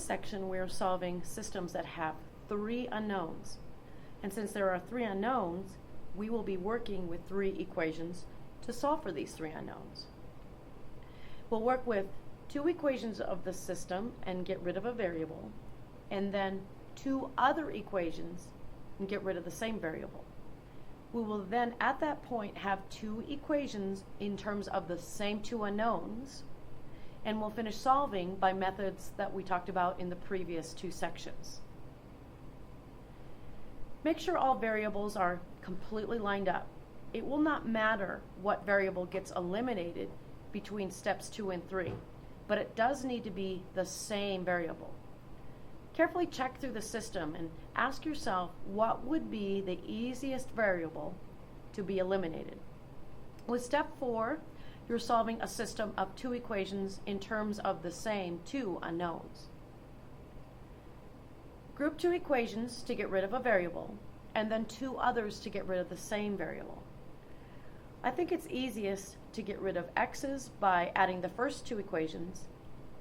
this section, we're solving systems that have 3 unknowns. And since there are 3 unknowns, we will be working with 3 equations to solve for these 3 unknowns. We'll work with 2 equations of the system and get rid of a variable, and then 2 other equations and get rid of the same variable. We will then at that point have 2 equations in terms of the same 2 unknowns, and we'll finish solving by methods that we talked about in the previous 2 sections. Make sure all variables are completely lined up. It will not matter what variable gets eliminated between steps 2 and 3, but it does need to be the same variable. Carefully check through the system and ask yourself what would be the easiest variable to be eliminated. With step 4, you're solving a system of 2 equations in terms of the same 2 unknowns. Group 2 equations to get rid of a variable, and then 2 others to get rid of the same variable. I think it's easiest to get rid of x's by adding the first 2 equations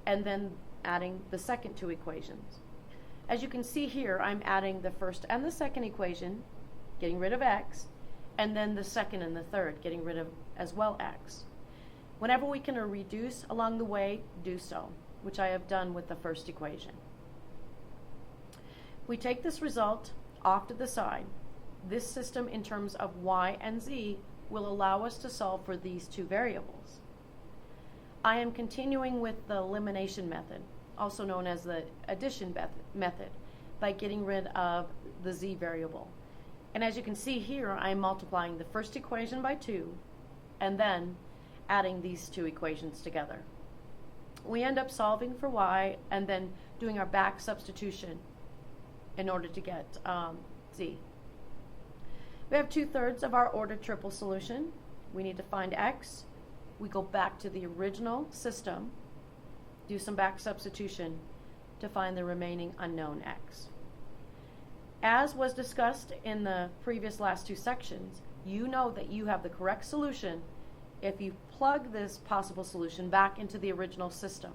and then adding the second 2 equations. As you can see here, I'm adding the first and the second equation, getting rid of x, and then the second and the third, getting rid of as well x. Whenever we can reduce along the way, do so, which I have done with the first equation. We take this result off to the side. This system in terms of y and z will allow us to solve for these 2 variables. I am continuing with the elimination method, also known as the addition method, by getting rid of the z variable. And as you can see here, I'm multiplying the first equation by 2 and then adding these 2 equations together. We end up solving for y and then doing our back substitution in order to get z. We have 2/3 of our ordered triple solution. We need to find x. We go back to the original system, do some back substitution to find the remaining unknown x. As was discussed in the previous last 2 sections, you know that you have the correct solution if you plug this possible solution back into the original system.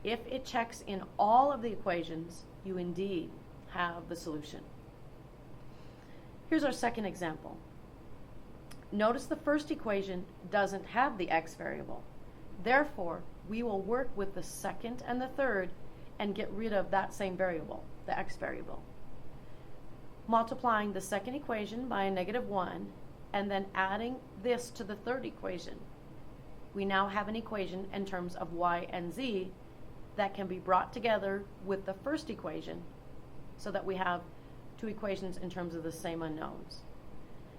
If it checks in all of the equations, you indeed have the solution. Here's our second example. Notice the first equation doesn't have the x variable. Therefore, we will work with the second and the third and get rid of that same variable, the x variable. Multiplying the second equation by a -1 and then adding this to the third equation. We now have an equation in terms of y and z that can be brought together with the first equation so that we have 2 equations in terms of the same unknowns.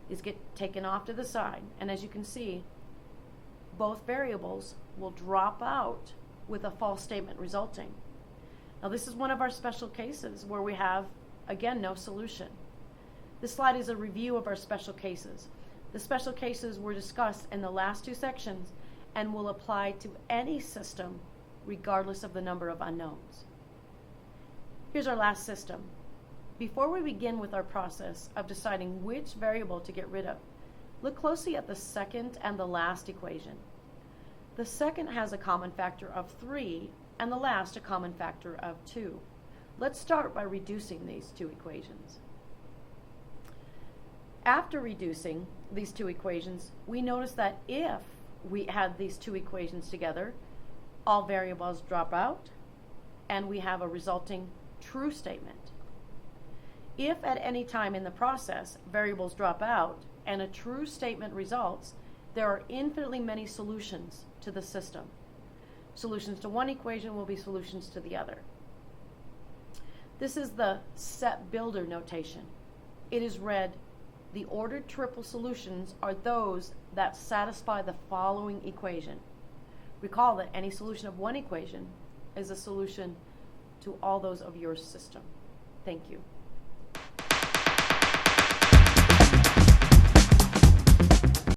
These get taken off to the side, and as you can see, both variables will drop out with a false statement resulting. Now this is one of our special cases where we have, again, no solution. This slide is a review of our special cases. The special cases were discussed in the last 2 sections and will apply to any system regardless of the number of unknowns. Here's our last system. Before we begin with our process of deciding which variable to get rid of, look closely at the second and the last equation. The second has a common factor of 3 and the last a common factor of 2. Let's start by reducing these 2 equations. After reducing these 2 equations, we notice that if we add these 2 equations together, all variables drop out and we have a resulting true statement. If at any time in the process variables drop out and a true statement results, there are infinitely many solutions to the system. Solutions to one equation will be solutions to the other. This is the set builder notation. It is read, the ordered triple solutions are those that satisfy the following equation. Recall that any solution of one equation is a solution to all those of your system. Thank you.